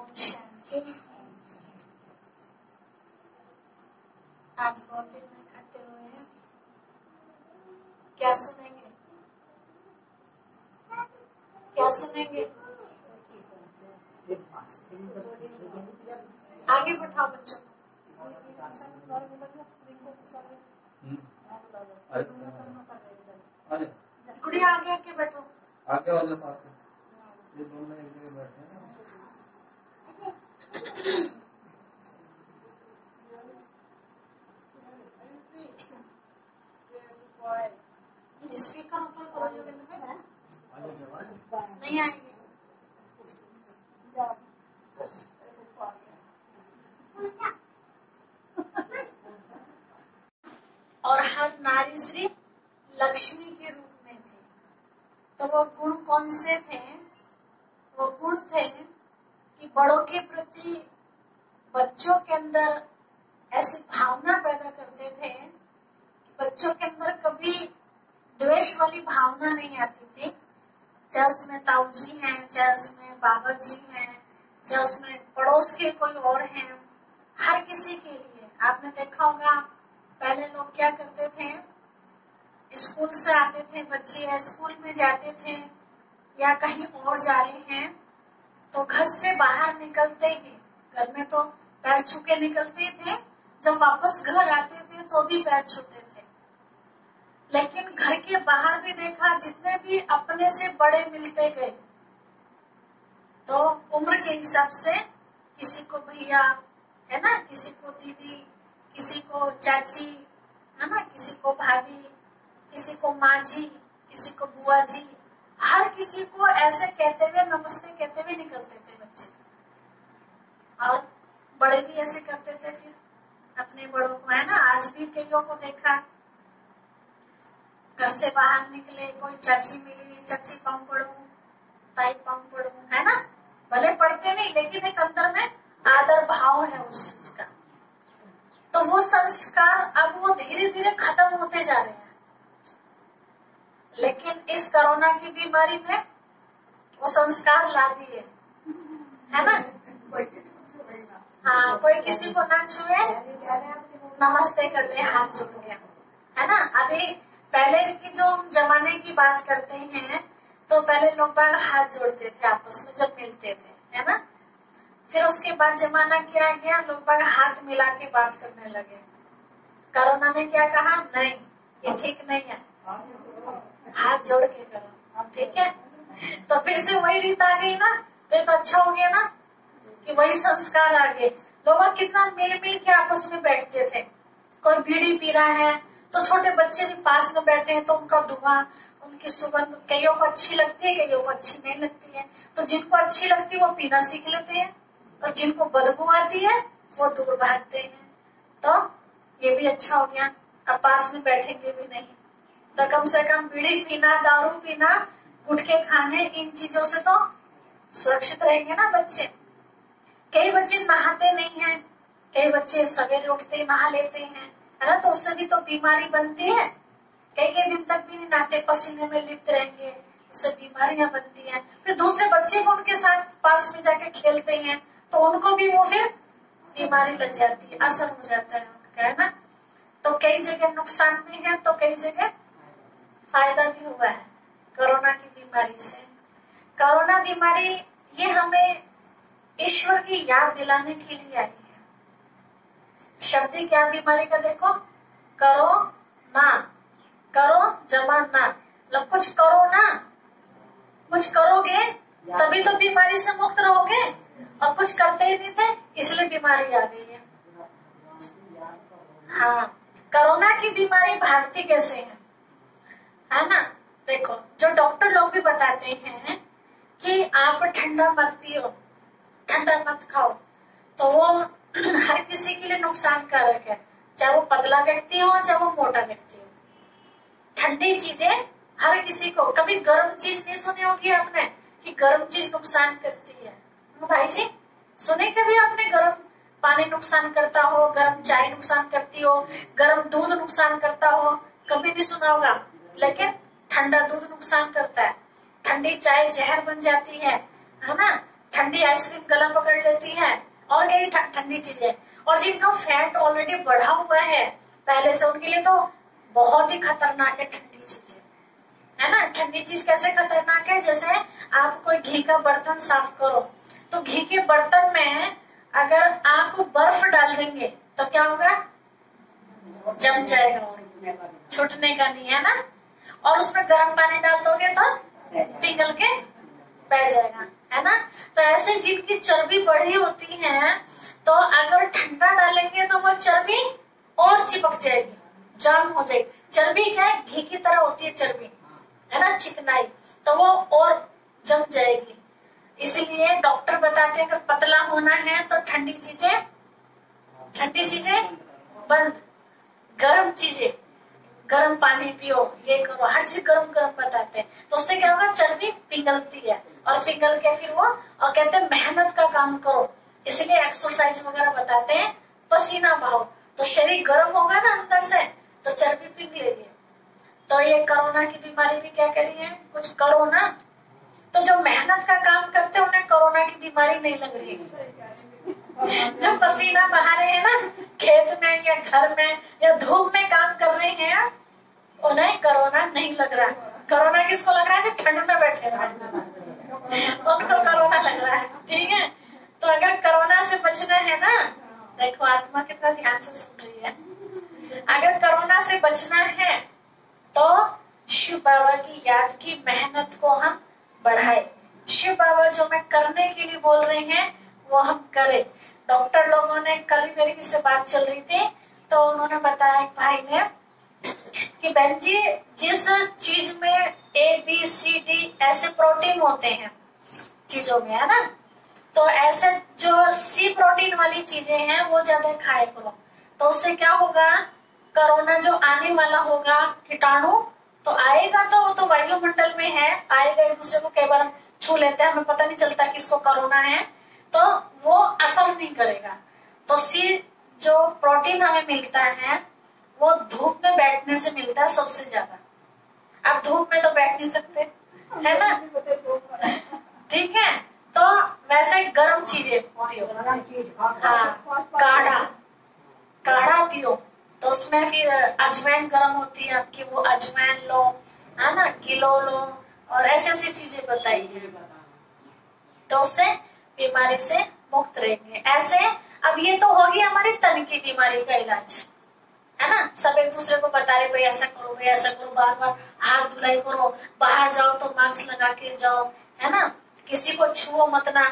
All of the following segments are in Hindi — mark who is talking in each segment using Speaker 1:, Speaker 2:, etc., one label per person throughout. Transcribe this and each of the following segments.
Speaker 1: ओम शांति। आज बहुत दिन में इकट्ठे हुए हैं, क्या सुनेंगे? क्या सुनेंगे? आगे बैठाओ बच्चों। गुड़िया आगे आके बैठो।
Speaker 2: आगे हो जाता है, ये दोनों एक जगह बैठे हैं।
Speaker 1: स्पीकर ऊपर करो योगेंद्र भाई। नहीं आएंगे। और हर नारी श्री लक्ष्मी के रूप में थे। तो वो गुण कौन से थे? वो गुण थे कि बड़ों के प्रति बच्चों के अंदर ऐसी भावना पैदा करते थे कि बच्चों के अंदर कभी द्वेष वाली भावना नहीं आती थी। चाहे उसमें ताऊ जी हैं, चाहे उसमें बाबा जी हैं, चाहे उसमें पड़ोस के कोई और हैं, हर किसी के लिए। आपने देखा होगा पहले लोग क्या करते थे, स्कूल से आते थे बच्चे या स्कूल में जाते थे या कहीं और जा रहे हैं तो घर से बाहर निकलते ही, घर में तो पैर छू के निकलते थे, जब वापस घर आते थे तो भी पैर छूते थे। लेकिन घर के बाहर भी देखा, जितने भी अपने से बड़े मिलते गए तो उम्र के हिसाब से किसी को भैया है ना, किसी को दीदी, किसी को चाची है ना, किसी को भाभी, किसी को माँ जी, किसी को बुआ जी, हर किसी को ऐसे कहते हुए, नमस्ते कहते हुए निकलते थे बच्चे। और बड़े भी ऐसे करते थे फिर अपने बड़ों को, है ना। आज भी कईयों को देखा, घर से बाहर निकले, कोई चाची मिली, चाची पाँव पड़ू, ताई पाँव पड़ू, है ना। भले पढ़ते नहीं लेकिन एक अंदर में आदर भाव है उस चीज का। तो वो संस्कार अब वो धीरे धीरे खत्म होते जा रहे हैं। लेकिन इस कोरोना की बीमारी में वो संस्कार ला दिए, है ना। हाँ, कोई किसी को ना छुए, नमस्ते कर ले हाथ जोड़ के, है ना। अभी पहले की जो हम जमाने की बात करते हैं तो पहले लोग बाग हाथ जोड़ते थे आपस में जब मिलते थे, है ना। फिर उसके बाद जमाना क्या गया, लोग बाग हाथ मिला के बात करने लगे। कोरोना ने क्या कहा, नहीं ये ठीक नहीं है, हाथ जोड़ के करो, ठीक है। तो फिर से वही रीत आ गई ना, तो ये तो अच्छा हो गया ना कि वही संस्कार आ गए। लोग कितना मिल मिल के आपस में बैठते थे। कोई बीड़ी पी रहा है तो छोटे बच्चे भी पास में बैठे हैं तो उनका धुआं, उनकी सुगंध कईयों को अच्छी लगती है, कईयों को अच्छी नहीं लगती है। तो जिनको अच्छी लगती है वो पीना सीख लेते हैं और जिनको बदबू आती है वो दूर भागते हैं। तो ये भी अच्छा हो गया, अब पास में बैठेंगे भी नहीं। तो कम से कम बीड़ी पीना, दारू पीना, गुटखे खाने, इन चीजों से तो सुरक्षित रहेंगे ना बच्चे। कई बच्चे नहाते नहीं हैं, कई बच्चे सवेरे उठते ही नहा लेते हैं, है ना। तो उससे भी तो बीमारी बनती है। कई कई दिन तक भी नहीं नहाते, पसीने में लिप्त रहेंगे, उससे बीमारियां बनती हैं। फिर दूसरे बच्चे को उनके साथ पास में जाके खेलते हैं तो उनको भी वो फिर बीमारी लग जाती है, असर हो जाता है उनका, है ना। तो कई जगह नुकसान भी है तो कई जगह फायदा भी हुआ है कोरोना की बीमारी से। कोरोना बीमारी ये हमें ईश्वर की याद दिलाने के लिए आई है। शब्द क्या बीमारी का देखो, करो ना, करो जमा ना, मतलब कुछ करो ना, कुछ करोगे तभी तो बीमारी से मुक्त रहोगे, और कुछ करते ही नहीं थे इसलिए बीमारी आ गई है। हाँ, कोरोना की बीमारी भागती कैसे है ना। देखो, जो डॉक्टर लोग भी बताते हैं कि आप ठंडा मत पियो, ठंडा मत खाओ, तो वो हर किसी के लिए नुकसानकारक है, चाहे वो पतला व्यक्ति हो चाहे वो मोटा व्यक्ति हो। ठंडी चीजें हर किसी को, कभी गर्म चीज नहीं सुनी होगी आपने कि गर्म चीज नुकसान करती है। भाई जी सुने कभी आपने गर्म पानी नुकसान करता हो, गर्म चाय नुकसान करती हो, गर्म दूध नुकसान करता हो, कभी नहीं सुना होगा। लेकिन ठंडा दूध नुकसान करता है, ठंडी चाय जहर बन जाती है ना। ठंडी आइसक्रीम गला पकड़ लेती है और कई ठंडी चीजें। और जिनका फैट ऑलरेडी बढ़ा हुआ है पहले से, उनके लिए तो बहुत ही खतरनाक है ठंडी चीजें, है ना। ठंडी चीज कैसे खतरनाक है, जैसे आप कोई घी का बर्तन साफ करो तो घी के बर्तन में अगर आप बर्फ डाल देंगे तो क्या होगा, जम जाएगा, छूटने का नहीं, है ना। और उसमें गर्म पानी डाल दोगे तो पिघल के बह जाएगा, है ना। तो ऐसे जिनकी चर्बी बढ़ी होती है तो अगर ठंडा डालेंगे तो वो चर्बी और चिपक जाएगी, जाम हो जाएगी। चर्बी क्या है, घी की तरह होती है चर्बी, है ना, चिकनाई, तो वो और जम जाएगी। इसीलिए डॉक्टर बताते हैं अगर पतला होना है तो ठंडी चीजें बंद, गर्म चीजें, गर्म पानी पियो, ये करो, हर चीज गर्म गर्म बताते हैं। तो उससे क्या होगा, चर्बी पिघलती है और पिघल के फिर वो, और कहते हैं मेहनत का काम करो, इसलिए एक्सरसाइज वगैरह बताते हैं, पसीना बहाओ, तो शरीर गर्म होगा ना अंदर से तो चर्बी पिघलेगी। तो ये कोरोना की बीमारी भी क्या करी है, कुछ करो ना। तो जो मेहनत का काम करते हैं उन्हें कोरोना की बीमारी नहीं लग रही है। जो पसीना बहा रहे हैं ना खेत में या घर में या धूप में काम कर रहे हैं, उन्हें कोरोना नहीं लग रहा। कोरोना किसको लग रहा है, जो ठंड में बैठे रहे उनको कोरोना लग रहा है, ठीक है। तो अगर कोरोना से बचना है ना, देखो आत्मा कितना ध्यान से सुन रही है, अगर कोरोना से बचना है तो शिव बाबा की याद की मेहनत को हम बढ़ाए। शिव बाबा जो मैं करने के लिए बोल रहे हैं वो हम करें। डॉक्टर लोगों ने, कल ही मेरी किससे बात चल रही थी तो उन्होंने बताया, एक भाई ने, कि बहन जी जिस चीज में ABCD ऐसे प्रोटीन होते हैं चीजों में, है ना, तो ऐसे जो C प्रोटीन वाली चीजें हैं वो ज्यादा खाया करो। तो उससे क्या होगा, कोरोना जो आने वाला होगा, कीटाणु तो आएगा, तो वो तो वायुमंडल में है, आएगा, एक दूसरे को कई बार छू लेते हैं, हमें पता नहीं चलता किसको कोरोना है, तो वो असर नहीं करेगा। तो C जो प्रोटीन हमें मिलता है वो धूप में बैठने से मिलता है सबसे ज्यादा। अब धूप में तो बैठ नहीं सकते, है ना, ठीक है। तो वैसे गर्म चीजें पियो, हाँ, काढ़ा पियो, तो उसमें फिर अजवाइन गर्म होती है आपकी, वो अजवाइन लो, है ना, किलो लो, और ऐसी ऐसी चीजें बताइए, तो उससे बीमारी से मुक्त रहेंगे। ऐसे अब ये तो होगी हमारी तन की बीमारी का इलाज, है ना। सब एक दूसरे को बता रहे, भाई ऐसा करो, भाई ऐसा करो, बार बार हाथ धुलाई करो, बाहर जाओ तो मास्क लगा के जाओ, है ना, किसी को छुओ मत ना,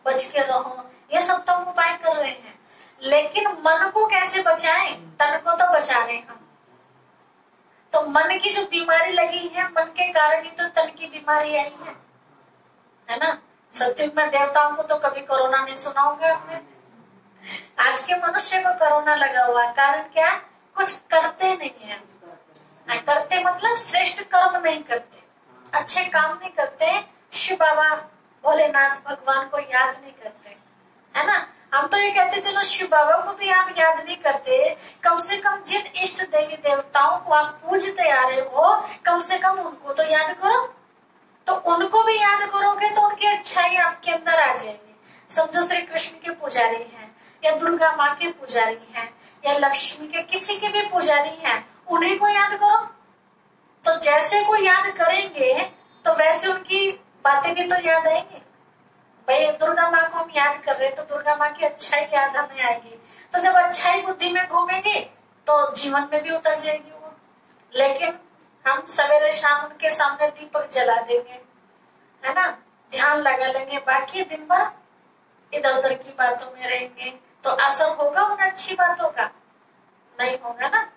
Speaker 1: बच के रहो, ये सब तो हम उपाय कर रहे हैं। लेकिन मन को कैसे बचाएं, तन को तो बचा रहे हम। तो मन की जो बीमारी लगी है, मन के कारण ही तो तन की बीमारी आई है ना। सत्युग में देवताओं को तो कभी कोरोना नहीं सुना होगा आपने, आज के मनुष्य को कोरोना लगा हुआ, कारण क्या, कुछ करते नहीं है। करते मतलब श्रेष्ठ कर्म नहीं करते, अच्छे काम नहीं करते, शिव बाबा भोलेनाथ भगवान को याद नहीं करते, है ना। हम तो ये कहते चलो शिव बाबा को भी आप याद नहीं करते, कम से कम जिन इष्ट देवी देवताओं को आप पूजते आ रहे हो, कम से कम उनको तो याद करो। तो उनको भी याद करोगे तो उनकी अच्छाई आपके अंदर आ जाएगी। समझो श्री कृष्ण के पुजारी हैं, या दुर्गा माँ के पुजारी हैं, या लक्ष्मी के, किसी के भी पुजारी हैं, उन्हीं को याद करो। तो जैसे को याद करेंगे तो वैसे उनकी बातें भी तो याद आएंगी। भाई दुर्गा माँ को हम याद कर रहे हैं तो दुर्गा माँ की अच्छाई याद हमें आएगी, तो जब अच्छाई बुद्धि में घूमेगी तो जीवन में भी उतर जाएगी वो। लेकिन हम सवेरे शाम उनके सामने दीपक जला देंगे, है ना, ध्यान लगा लेंगे, बाकी दिन भर इधर उधर की बातों में रहेंगे, तो असर होगा उन अच्छी बातों का, नहीं होगा ना।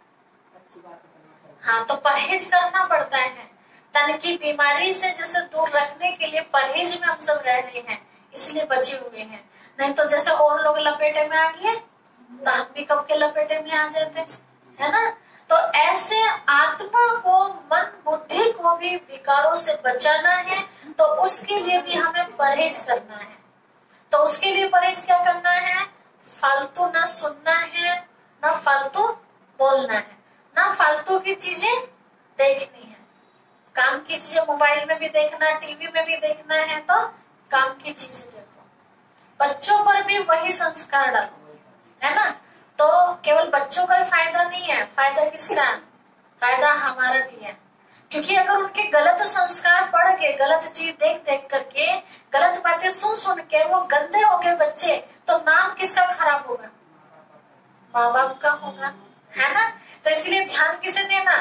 Speaker 1: हाँ, तो परहेज करना पड़ता है। तन की बीमारी से जैसे दूर रखने के लिए परहेज में हम सब रह रहे हैं, इसलिए बचे हुए हैं। नहीं तो जैसे और लोग लपेटे में आ गए तो हम भी कब के लपेटे में आ जाते, है ना। तो ऐसे आत्मा को, मन बुद्धि को भी विकारों से बचाना है, तो उसके लिए भी हमें परहेज करना है। तो उसके लिए परहेज क्या करना है, फालतू ना सुनना है, ना फालतू बोलना है, ना फालतू की चीजें देखनी है। काम की चीजें मोबाइल में भी देखना, टीवी में भी देखना है तो काम की चीजें देखो, बच्चों पर भी वही संस्कार डालो, है ना। तो केवल बच्चों का ही फायदा नहीं है, फायदा किसका, फायदा हमारा भी है। क्योंकि अगर उनके गलत संस्कार पढ़ के, गलत चीज देख देख करके, गलत बातें सुन सुन के वो गंदे हो गए बच्चे, तो नाम किसका खराब होगा, माँ बाप का होगा, है ना। तो इसलिए ध्यान किसे देना,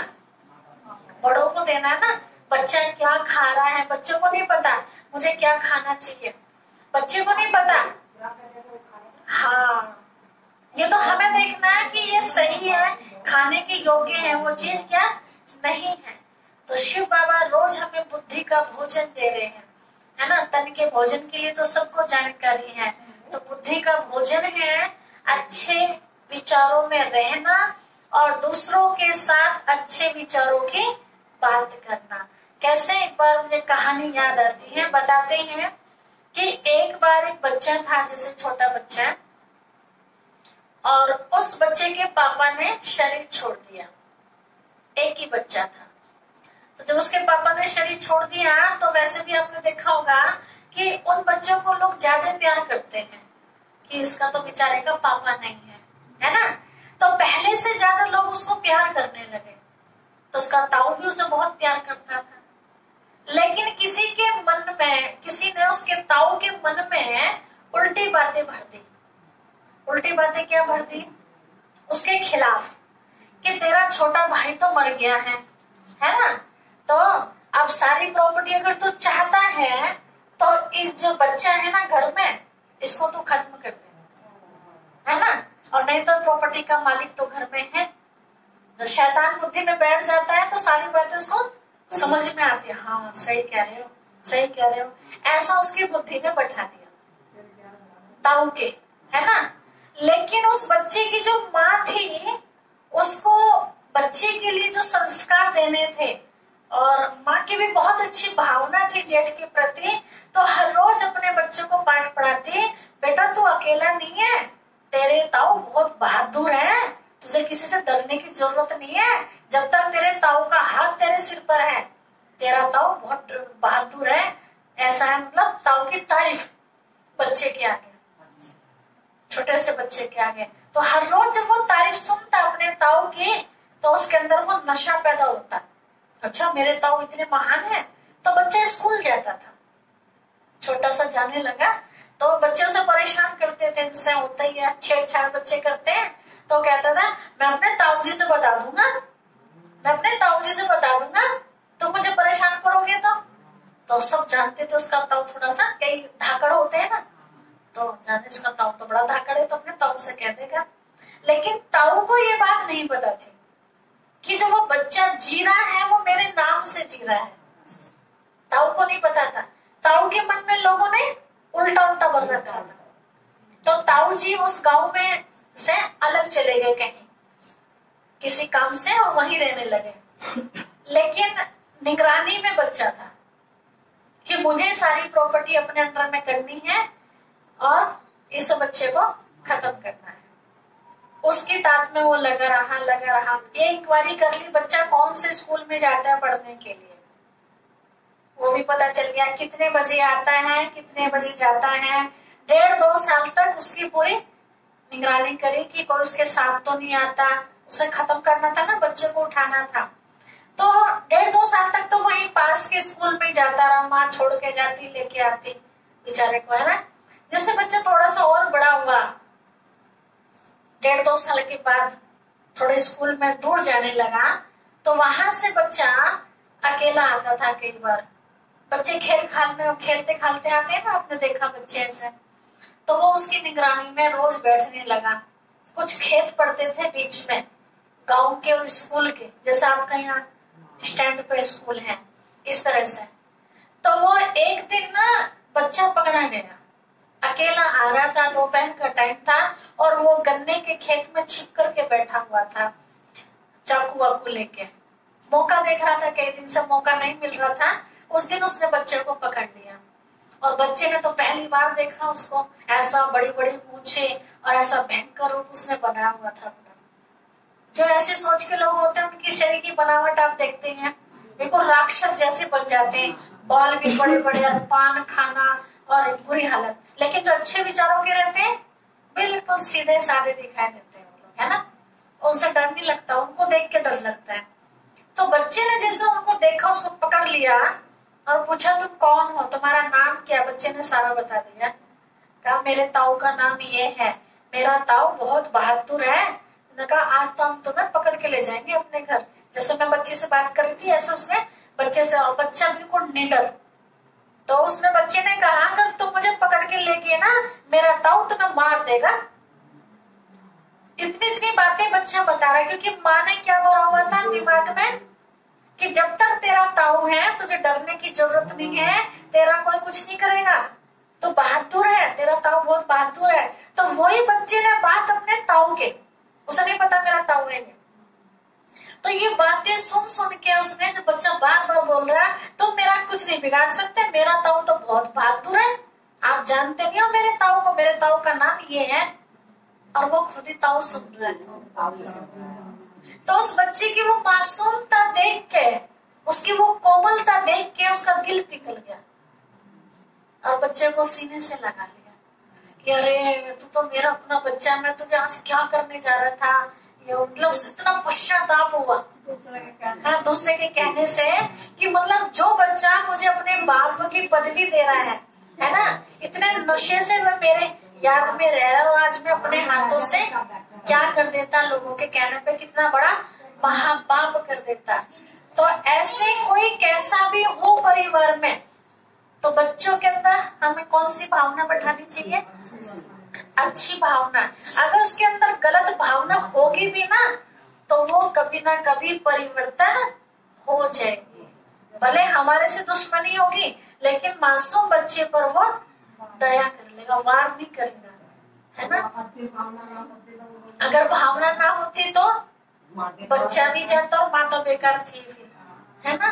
Speaker 1: बड़ों को देना है ना। बच्चा क्या खा रहा है, बच्चों को नहीं पता मुझे क्या खाना चाहिए, बच्चे को नहीं पता। हाँ, ये तो हमें देखना है कि ये सही है, खाने के योग्य है वो चीज क्या नहीं है। तो शिव बाबा रोज हमें बुद्धि का भोजन दे रहे हैं, है ना। तन के भोजन के लिए तो सबको जानकारी है, तो बुद्धि का भोजन है अच्छे विचारों में रहना और दूसरों के साथ अच्छे विचारों की बात करना। कैसे, एक बार मुझे कहानी याद आती है, बताते हैं कि एक बार एक बच्चा था, जैसे छोटा बच्चा, और उस बच्चे के पापा ने शरीर छोड़ दिया। एक ही बच्चा था, तो जब उसके पापा ने शरीर छोड़ दिया तो वैसे भी आपने देखा होगा कि उन बच्चों को लोग ज्यादा प्यार करते हैं कि इसका तो बेचारे का पापा नहीं है ना। तो पहले से ज्यादा लोग उसको प्यार करने लगे। तो उसका ताऊ भी उसे बहुत प्यार करता था, लेकिन किसी के मन में, किसी ने उसके ताऊ के मन में उल्टी बातें भर दी। उल्टी बातें क्या भर दी, उसके खिलाफ, कि तेरा छोटा भाई तो मर गया है ना, तो अब सारी प्रॉपर्टी अगर तू चाहता है तो इस जो बच्चा है ना घर में, इसको तू खत्म कर दे, है ना। और नहीं तो प्रॉपर्टी का मालिक तो घर में है। जो शैतान बुद्धि में बैठ जाता है तो सारी बातें उसको समझ में आती है, हाँ सही कह रहे हो, सही कह रहे हो, ऐसा उसकी बुद्धि ने बैठा दिया ताऊ के, है ना। लेकिन उस बच्चे की जो माँ थी, उसको बच्चे के लिए जो संस्कार देने थे, और माँ की भी बहुत अच्छी भावना थी जेठ के प्रति, तो हर रोज अपने बच्चों को पाठ पढ़ाती, बेटा तू अकेला नहीं है, तेरे ताऊ बहुत बहादुर है, तुझे किसी से डरने की जरूरत नहीं है, जब तक तेरे ताऊ का हाथ तेरे सिर पर है, तेरा ताऊ बहुत बहादुर है, ऐसा है। मतलब ताऊ की तारीफ बच्चे के आगे, छोटे से बच्चे के आगे। तो हर रोज जब वो तारीफ सुनता अपने ताऊ की, तो उसके अंदर वो नशा पैदा होता, अच्छा मेरे ताऊ इतने महान है। तो बच्चा स्कूल जाता था, छोटा सा जाने लगा, तो बच्चे उसे परेशान करते थे, जिससे होता ही है, छेड़छाड़ बच्चे करते हैं। तो कहता था मैं अपने ताऊ जी से बता दूंगा, मैं अपने ताऊ जी से बता दूंगा, तो मुझे परेशान करोगे तो सब जानते थे उसका ताऊ थोड़ा सा, कई धाकड़ होते हैं ना, तो जाने इसका ताऊ तो बड़ा धाकड़ है, तो अपने ताऊ से कह देगा। लेकिन ताऊ को ये बात नहीं पता थी कि जो वो बच्चा जी रहा है वो मेरे नाम से जी रहा है। ताऊ को नहीं पता था, ताऊ के मन में लोगों ने उल्टा उल्टा बोल रखा था। तो ताऊ जी उस गांव में से अलग चले गए कहीं किसी काम से, और वहीं रहने लगे। लेकिन निगरानी में बच्चा था कि मुझे सारी प्रॉपर्टी अपने अंडर में करनी है और इस बच्चे को खत्म करना है। उसकी तात में वो लगा रहा। एक बारी कर ली, बच्चा कौन से स्कूल में जाता है पढ़ने के लिए वो भी पता चल गया, कितने बजे आता है, कितने बजे जाता है। 1.5-2 साल तक उसकी पूरी निगरानी करी कि कोई उसके साथ तो नहीं आता, उसे खत्म करना था ना, बच्चे को उठाना था। तो 1.5-2 साल तक तो वहीं पास के स्कूल में जाता रहा, माँ छोड़ के जाती लेके आती बेचारे को, है ना। जैसे बच्चा थोड़ा सा और बड़ा हुआ, 1.5-2 साल के बाद थोड़े स्कूल में दूर जाने लगा, तो वहां से बच्चा अकेला आता था। कई बार बच्चे खेल खाल में खेलते खालते आते हैं ना, आपने देखा बच्चे ऐसे, तो वो उसकी निगरानी में रोज बैठने लगा। कुछ खेत पड़ते थे बीच में गांव के और स्कूल के, जैसे आपका यहाँ स्टैंड पे स्कूल है, इस तरह से। तो वो एक दिन ना बच्चा पकड़ा गया, अकेला आ रहा था, दोपहर का टाइम था, और वो गन्ने के खेत में छिप करके बैठा हुआ था, चाकू वाकू लेके। मौका देख रहा था, कई दिन से मौका नहीं मिल रहा था, उस दिन उसने बच्चे को पकड़ लिया। और बच्चे ने तो पहली बार देखा उसको, ऐसा बड़ी बड़ी मूछे और ऐसा भयंकर रूप उसने बनाया हुआ था अपना। जो ऐसे सोच के लोग होते हैं, उनकी शरीर की बनावट आप देखते हैं, बिल्कुल राक्षस जैसे बन जाते हैं, बाल भी बड़े बड़े, पान खाना, और बुरी हालत। लेकिन जो अच्छे विचारों के रहते हैं बिल्कुल सीधे साधे दिखाई देते हैं वो लोग, है ना। उनसे डर नहीं लगता, उनको देख के डर लगता है। तो बच्चे ने जैसे उनको देखा, उसको पकड़ लिया और पूछा तुम कौन हो, तुम्हारा नाम क्या। बच्चे ने सारा बता दिया। कहा मेरे ताऊ का नाम ये है, मेरा ताऊ बहुत बहादुर है। मैंने कहा आज तो हम तुम्हें पकड़ के ले जाएंगे अपने घर। जैसे मैं बच्चे से बात कर रही थी ऐसे उसने बच्चे से, और बच्चा बिल्कुल निडर। तो उसने बच्चे ने कहा अगर तुम मुझे पकड़ के ले गए ना, मेरा ताऊ तुम्हें मार देगा। इतनी इतनी बातें बच्चा बता रहा है, क्योंकि माँ ने क्या भरा हुआ था दिमाग में कि जब तक तेरा ताऊ है तुझे डरने की जरूरत नहीं है, तेरा कोई कुछ नहीं करेगा, तो बहादुर है, तेरा ताऊ बहुत बहादुर है। तो वही बच्चे ने बात अपने ताऊ के, उसे नहीं पता मेरा ताऊ है। तो ये बातें सुन सुन के उसने, जो बच्चा बार बार बोल रहा है तो मेरा कुछ नहीं बिगाड़ सकते, मेरा ताऊ तो बहुत बहादुर है, आप जानते नहीं हो मेरे ताऊ को, मेरे ताऊ का नाम ये है। और वो खुद ही ताऊ सुन रहा है। तो उस बच्चे की वो मासूमता देख के, उसकी वो कोमलता देख के उसका दिल पिघल गया और बच्चे को सीने से लगा लिया कि अरे तू तो मेरा अपना बच्चा, मैं तुझे आज क्या करने जा रहा था। ये मतलब इतना पश्चाताप हुआ दूसरे के कहने से कि मतलब जो बच्चा मुझे अपने बाप की पदवी दे रहा है ना, इतने नशे से वह मेरे याद में रह रहा है, और आज मैं अपने हाथों से क्या कर देता, लोगों के कहने पे कितना बड़ा महापाप कर देता। तो ऐसे कोई कैसा भी हो परिवार में, तो बच्चों के अंदर हमें कौन सी भावना बैठानी चाहिए, अच्छी भावना। अगर उसके अंदर गलत भावना होगी भी ना, तो वो कभी ना कभी परिवर्तन हो जाएगी। भले हमारे से दुश्मनी होगी, लेकिन मासूम बच्चे पर वो दया कर लेगा, वार नहीं करेगा, है ना। अगर भावना ना होती तो बच्चा भी जाता और माँ तो बेकार थी भी, है ना।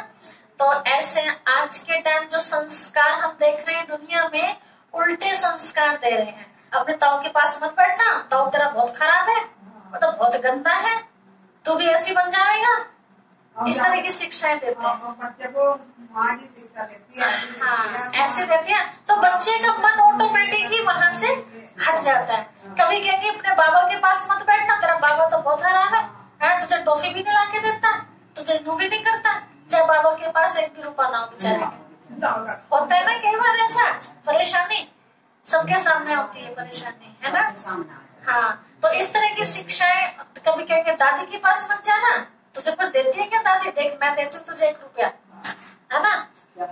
Speaker 1: तो ऐसे आज के टाइम जो संस्कार हम देख रहे हैं दुनिया में, उल्टे संस्कार दे रहे हैं। अपने ताऊ के पास मत बैठना, ताऊ तेरा बहुत खराब है, वो तो बहुत गंदा है, तू भी ऐसी बन जाएगा। इस तरह की शिक्षाएं देते हैं,
Speaker 3: बच्चे को माँ की शिक्षा देती है।
Speaker 1: हाँ ऐसे देती है, तो बच्चे का मन ऑटोमेटिक ही वहां से हट जाता है। कभी कहेंगे अपने बाबा के पास मत बैठना, तेरा बाबा तो बहुत हराम है, तुझे टॉफी भी नहीं ला के देता, तुझे नू भी नहीं करता, जब बाबा के पास एक भी रुपया ना हो बेचारे। होता है ना कई बार ऐसा, परेशानी सबके सामने होती है, परेशानी, है ना। हाँ, तो इस तरह की शिक्षाएं। कभी कहेंगे दादी के पास मत जाना, तुझे कुछ देती है क्या दादी, देख मैं देती हूँ तुझे 1 रुपया, है ना।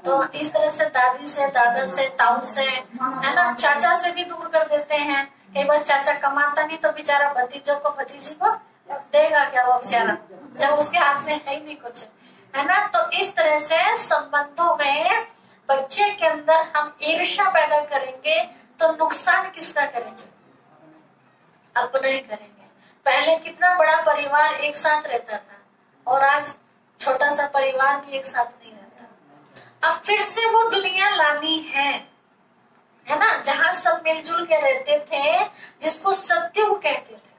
Speaker 1: तो इस तरह से दादी से, दादा से, ताऊ से, है ना, चाचा से भी दूर कर देते हैं। कई बार चाचा कमाता नहीं तो बेचारा भतीजों को, भतीजी को देगा क्या वो बेचारा, जब उसके हाथ में है ही नहीं कुछ, है ना। तो इस तरह से संबंधों में बच्चे के अंदर हम ईर्ष्या पैदा करेंगे तो नुकसान किसका करेंगे, अपना ही करेंगे। पहले कितना बड़ा परिवार एक साथ रहता था, और आज छोटा सा परिवार भी एक साथ नहीं रहता। अब फिर से वो दुनिया लानी है ना, जहाँ सब मिलजुल के रहते थे, जिसको सत्युग कहते थे।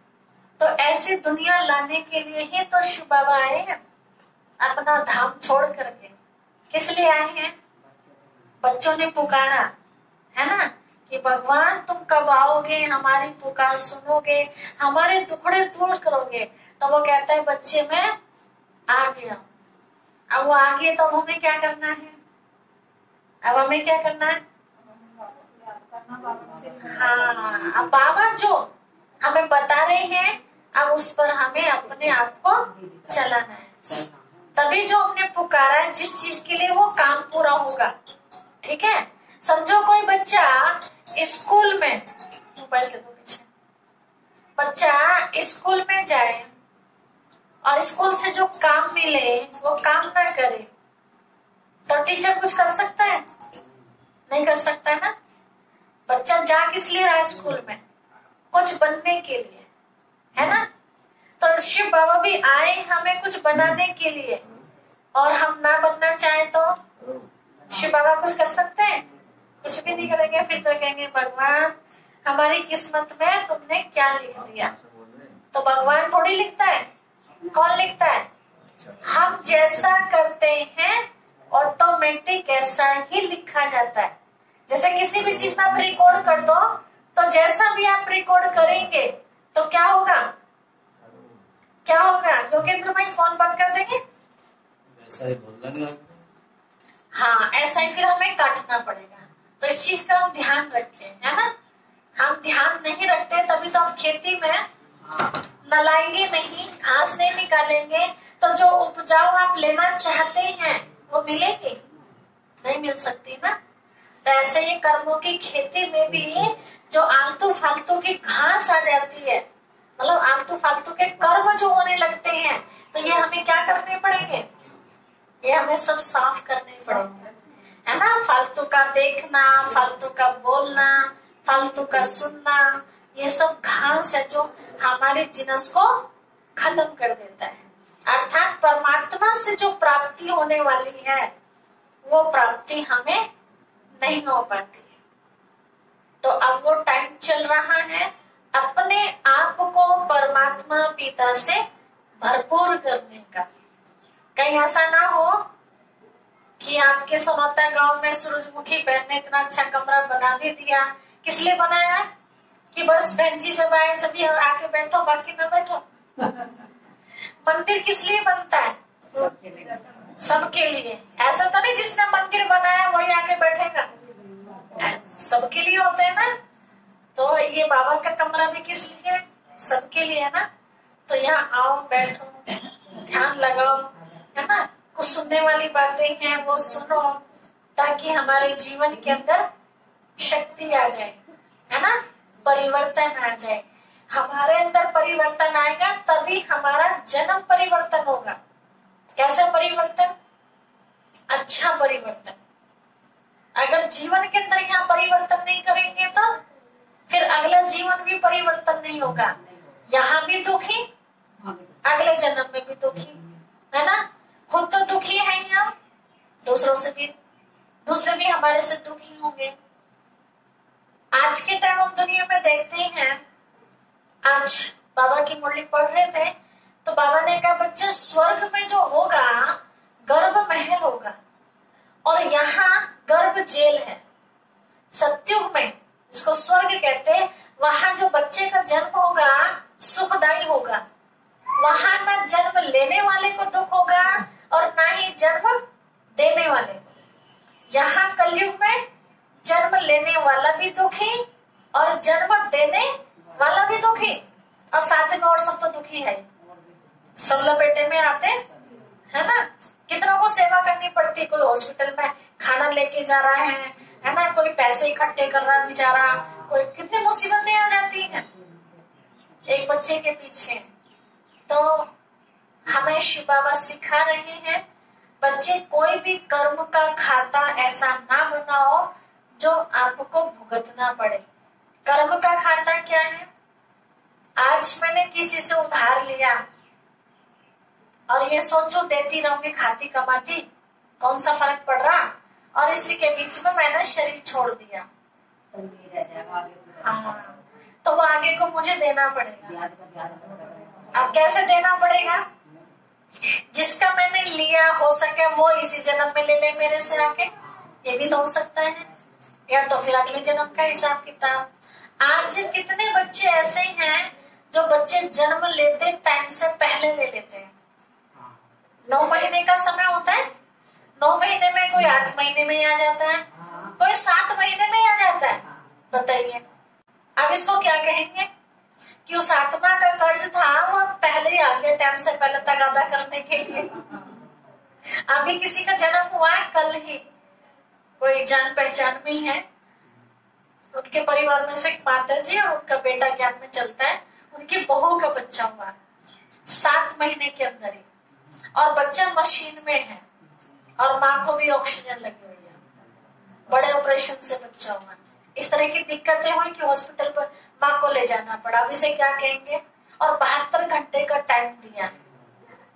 Speaker 1: तो ऐसी दुनिया लाने के लिए ही तो शिव बाबा आए हैं, अपना धाम छोड़ करके। किस लिए आए हैं, बच्चों ने पुकारा, है ना, कि भगवान तुम कब आओगे, हमारी पुकार सुनोगे, हमारे दुखड़े दूर करोगे। तो वो कहता है बच्चे मैं आ गया। अब वो आ गए तो अब हमें क्या करना है, अब हमें क्या करना है, हाँ, अब बाबा जो हमें बता रहे हैं, अब उस पर हमें अपने आप को चलाना है। तभी जो हमने पुकारा है जिस चीज के लिए, वो काम पूरा होगा। ठीक है, समझो कोई बच्चा स्कूल में, मोबाइल के दो पीछे, बच्चा स्कूल में जाए और स्कूल से जो काम मिले वो काम ना करे, तो टीचर कुछ कर सकता है, नहीं कर सकता है ना। बच्चा जा किस लिए रहा है स्कूल में, कुछ बनने के लिए, है ना। तो शिव बाबा भी आए हमें कुछ बनाने के लिए, और हम ना बनना चाहे तो शिव बाबा कुछ कर सकते हैं, कुछ भी नहीं करेंगे। फिर तो कहेंगे भगवान हमारी किस्मत में तुमने क्या लिख दिया। तो भगवान थोड़ी लिखता है, कौन लिखता है, हम जैसा करते हैं ऑटोमेटिक ऐसा ही लिखा जाता है। जैसे किसी भी चीज में आप रिकॉर्ड कर दो, तो जैसा भी आप रिकॉर्ड करेंगे तो क्या होगा, क्या होगा? योगेंद्र भाई फोन बंद कर देंगे।
Speaker 2: ऐसा ही बोलना नहीं आपको।
Speaker 1: हाँ, ऐसा ही फिर हमें काटना पड़ेगा। तो इस चीज का हम ध्यान रखें, है ना। हम ध्यान नहीं रखते तभी तो हम खेती में नलाएंगे नहीं, घास नहीं निकालेंगे, तो जो उपजाऊ आप लेना चाहते हैं वो मिलेगी नहीं, मिल सकती ना। तो ऐसे ही कर्मों की खेती में भी जो आलतू फालतू की घास आ जाती है, मतलब आलतू फालतू के कर्म जो होने लगते हैं, तो ये हमें क्या करने पड़ेंगे, ये हमें सब साफ करने पड़ेंगे, है ना। फालतू का देखना, फालतू का बोलना, फालतू का सुनना, ये सब घास है जो हमारे जिनस को खत्म कर देता है। अर्थात परमात्मा से जो प्राप्ति होने वाली है वो प्राप्ति हमें नहीं हो पाती है। तो अब वो टाइम चल रहा है अपने आप को परमात्मा पिता से भरपूर करने का। कहीं ऐसा ना हो कि आपके सोनाता गांव में सूरजमुखी बहन ने इतना अच्छा कमरा बना भी दिया, किस लिए बनाया, कि बस बहन जी जब आए जब ये आके बैठो, बाकी ना बैठो। मंदिर किस लिए बनता है, सबके लिए। ऐसा तो नहीं जिसने मंदिर बनाया वही आके बैठेगा, सबके लिए होते हैं ना। तो ये बाबा का कमरा भी किस लिए, सबके लिए है ना। तो यहाँ आओ, बैठो, ध्यान लगाओ, है ना। कुछ सुनने वाली बातें हैं वो सुनो, ताकि हमारे जीवन के अंदर शक्ति आ जाए, है ना, परिवर्तन आ जाए। हमारे अंदर परिवर्तन आएगा तभी हमारा जन्म परिवर्तन होगा। कैसा परिवर्तन, अच्छा परिवर्तन। अगर जीवन के अंदर यहाँ परिवर्तन नहीं करेंगे तो फिर अगला जीवन भी परिवर्तन नहीं होगा, यहाँ भी दुखी, अगले जन्म में भी दुखी, है ना। खुद तो दुखी है यहाँ, दूसरों से भी, दूसरे भी हमारे से दुखी होंगे। आज के टाइम हम दुनिया में देखते हैं, आज बाबा की मुरली पढ़ रहे थे तो बाबा ने कहा बच्चे स्वर्ग में जो होगा गर्भ महल होगा और यहाँ गर्भ जेल है। सत्युग में जिसको स्वर्ग कहते हैं, वहां जो बच्चे का जन्म होगा सुखदायी होगा, वहां न जन्म लेने वाले को दुख होगा और ना ही जन्म देने वाले को। यहाँ कलयुग में जन्म लेने वाला भी दुखी और जन्म देने वाला भी दुखी, और साथ में और सब तो दुखी है, सब लपेटे में आते है ना। कितनों को सेवा करनी पड़ती, कोई हॉस्पिटल में खाना लेके जा रहा है ना, कोई पैसे इकट्ठे कर रहा है बेचारा, कोई, कितनी मुसीबतें आ जाती हैं एक बच्चे के पीछे। तो हमें शिव बाबा सिखा रहे हैं, बच्चे कोई भी कर्म का खाता ऐसा ना बनाओ जो आपको भुगतना पड़े। कर्म का खाता क्या है, आज मैंने किसी से उधार लिया और ये सोचो देती रहूंगी खाती कमाती, कौन सा फर्क पड़ रहा, और इसी के बीच में मैंने शरीर छोड़ दिया, हाँ, तो वो आगे को मुझे देना पड़ेगा। अब कैसे देना पड़ेगा, जिसका मैंने लिया हो सके वो इसी जन्म में ले ले मेरे से आके, ये भी तो हो सकता है, या तो फिर अगले जन्म का हिसाब किताब। आज कितने बच्चे ऐसे हैं जो बच्चे जन्म लेते टाइम से पहले ले लेते हैं। 9 महीने का समय होता है, 9 महीने में कोई 8 महीने में ही आ जाता है, कोई 7 महीने में ही आ जाता है। बताइए अब इसको क्या कहेंगे कि उस आत्मा का कर्ज था वो पहले ही आ गया टाइम से पहले तगादा करने के लिए। अभी किसी का जन्म हुआ है कल ही, कोई जान पहचान में ही है, उनके परिवार में से एक माता जी और उनका बेटा ज्ञान में चलता है, उनकी बहू का बच्चा हुआ 7 महीने के अंदर ही, और बच्चा मशीन में है और माँ को भी ऑक्सीजन लगी हुई है, बड़े ऑपरेशन से बच्चा हुआ। इस तरह की दिक्कतें हुई कि हॉस्पिटल पर माँ को ले जाना पड़ा। अब इसे क्या कहेंगे, और 72 घंटे का टाइम दिया है,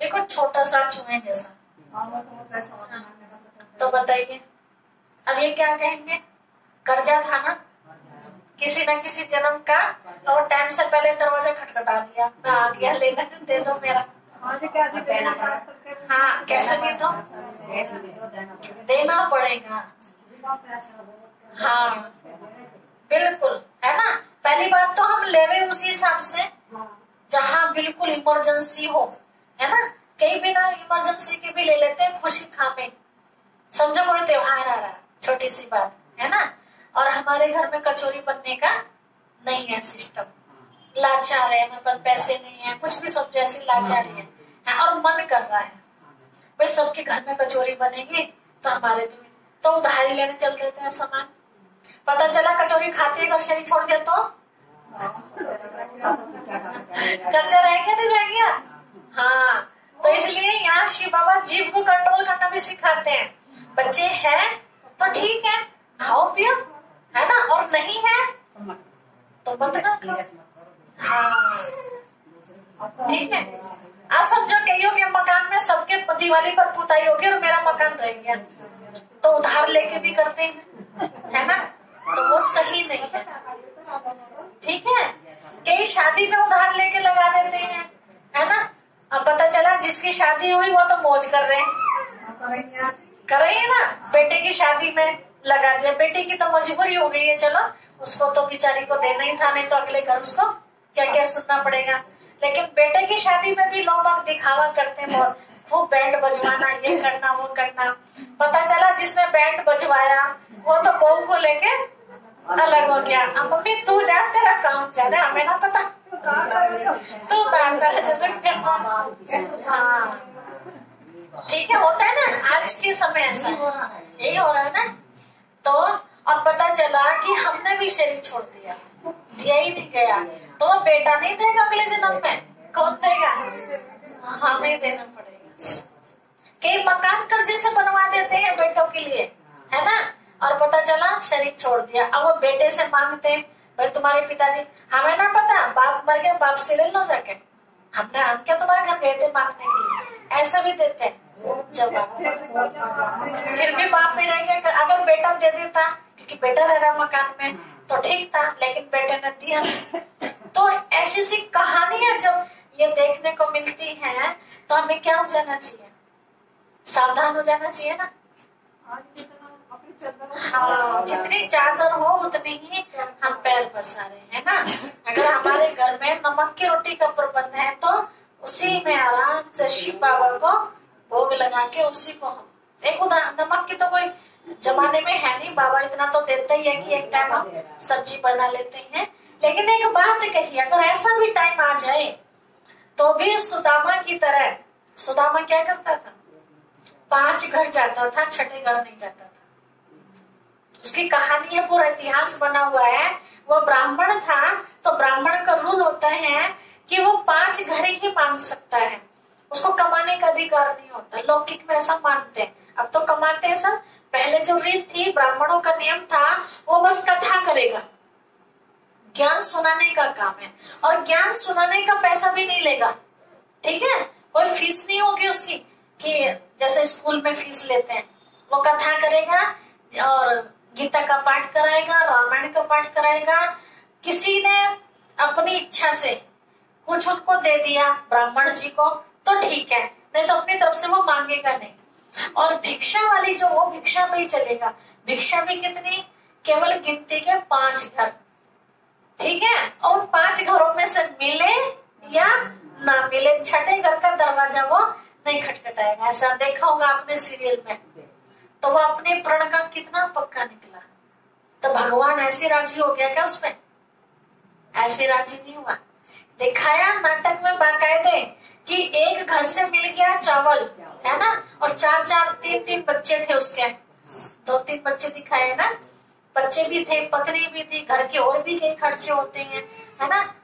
Speaker 1: देखो छोटा सा चूहे जैसा। तो बताइए अब ये क्या कहेंगे, कर्जा था ना किसी न किसी जन्म का, और टाइम से पहले दरवाजा खटखटा दिया, मैं आ गया लेना, तुम दे दो मेरा। हाँ कैसे भी तो देना पड़ेगा। हाँ बिल्कुल, है ना। पहली बात तो हम लेवे उसी हिसाब से जहाँ बिल्कुल इमरजेंसी हो, है ना। कई बिना इमरजेंसी के भी ले लेते हैं खुशी खामे। समझो कोई त्योहार आ रहा, छोटी सी बात है ना, और हमारे घर में कचौरी बनने का नहीं है सिस्टम, लाचार है, मेरे पास पैसे नहीं है, कुछ भी सब जैसी लाचारी है, और मन कर रहा है भाई सबके घर में कचौरी बनेगी तो हमारे तो उधारी लेने चल देते हैं सामान। पता चला कचौरी खाते घर शरीर छोड़ दिया तो कर्जा रह गया, नहीं रह गया। हाँ, तो इसलिए यहाँ शिव बाबा जीव को कंट्रोल करना भी सिखाते हैं। बच्चे हैं तो ठीक है, खाओ पियो, है ना, और नहीं है तो मत ना खाओ। हाँ ठीक है। आज समझो कईयों के मकान में सबके दिवाली पर पुताई होगी और मेरा मकान रह गया, तो उधार लेके भी करते हैं, है ना, तो वो सही नहीं है। ठीक है, कई शादी में उधार लेके लगा देते हैं, है ना। अब पता चला जिसकी शादी हुई वो तो मौज कर रहे हैं, कर रही है ना, बेटे की शादी में लगा दिया। बेटी की तो मजबूरी हो गई है, चलो उसको तो बेचारी को देना ही था, नहीं तो अगले घर उसको क्या क्या सुनना पड़ेगा। लेकिन बेटे की शादी में भी लोग दिखावा करते हैं और खूब बैंड बजवाना, ये करना वो करना। पता चला जिसने बैंड बजवाया वो तो बहू को लेके अलग हो गया। अब मम्मी तू जा, तेरा काम चले, हमें ना पता, तू हाँ ठीक है, होता है ना आज के समय ऐसा यही हो रहा है ना। तो और पता चला कि हमने भी शरीर छोड़ दिया, दिया ही नहीं गया, तो बेटा नहीं देगा अगले जन्म में, कौन देगा, हमें देना पड़ेगा। कई मकान कर्जे से बनवा देते हैं बेटों के लिए, है ना, और पता चला शरीर छोड़ दिया। अब वो बेटे से मांगते भाई तुम्हारे पिताजी, हमें ना पता, बाप मर गया, बाप से ले लो जाके, हम क्या तुम्हारे घर गए थे मांगने के लिए, ऐसा भी देते हैं जवाब। फिर भी बाप में रह गया। अगर बेटा दे देता, क्योंकि बेटा रह रहा मकान में, तो ठीक था, लेकिन बेटे ने दिया। तो ऐसी सी कहानियां जब ये देखने को मिलती हैं तो हमें क्या हो जाना चाहिए, सावधान हो जाना चाहिए ना। हाँ, जितनी चादर हो उतनी ही हम पैर पसारे, है ना। अगर हमारे घर में नमक की रोटी का प्रबंध है तो उसी में आराम से शिव बाबा को भोग लगा के उसी को हम, एक उदाहरण, नमक की तो कोई जमाने में है नहीं, बाबा इतना तो देते ही है कि एक टाइम हम सब्जी बना लेते हैं। लेकिन एक बात कही, अगर ऐसा भी टाइम आ जाए तो भी सुदामा की तरह, सुदामा क्या करता था, 5 घर जाता था, 6ठे घर नहीं जाता था। उसकी कहानी है, पूरा इतिहास बना हुआ है। वो ब्राह्मण था, तो ब्राह्मण का रूल होता है कि वो 5 घर ही मांग सकता है, उसको कमाने का अधिकार नहीं होता। लौकिक में ऐसा मानते हैं, अब तो कमाते हैं सब। पहले जो रीत थी, ब्राह्मणों का नियम था, वो बस कथा करेगा, ज्ञान सुनाने का काम है, और ज्ञान सुनाने का पैसा भी नहीं लेगा, ठीक है, कोई फीस नहीं होगी उसकी, कि जैसे स्कूल में फीस लेते हैं। वो कथा करेगा और गीता का पाठ कराएगा, रामायण का पाठ कराएगा। किसी ने अपनी इच्छा से कुछ उनको दे दिया ब्राह्मण जी को तो ठीक है, नहीं तो अपनी तरफ से वो मांगेगा नहीं। और भिक्षा वाली जो, वो भिक्षा में ही चलेगा। भिक्षा भी कितनी, केवल गिनती के 5 घर, ठीक है, और उन 5 घरों में से मिले या ना मिले, 6ठे घर का दरवाजा वो नहीं खटखटाएगा। ऐसा देखा होगा आपने सीरियल में। तो वो अपने प्रण का कितना पक्का निकला, तो भगवान ऐसे राजी हो गया क्या उसमें, ऐसे राजी नहीं हुआ। दिखाया नाटक में बाकायदे कि एक घर से मिल गया चावल, है ना, और 4-4, 3-3 बच्चे थे उसके, 2-3 बच्चे दिखाए ना, बच्चे भी थे, पत्नी भी थी, घर के और भी कई खर्चे होते हैं, है ना।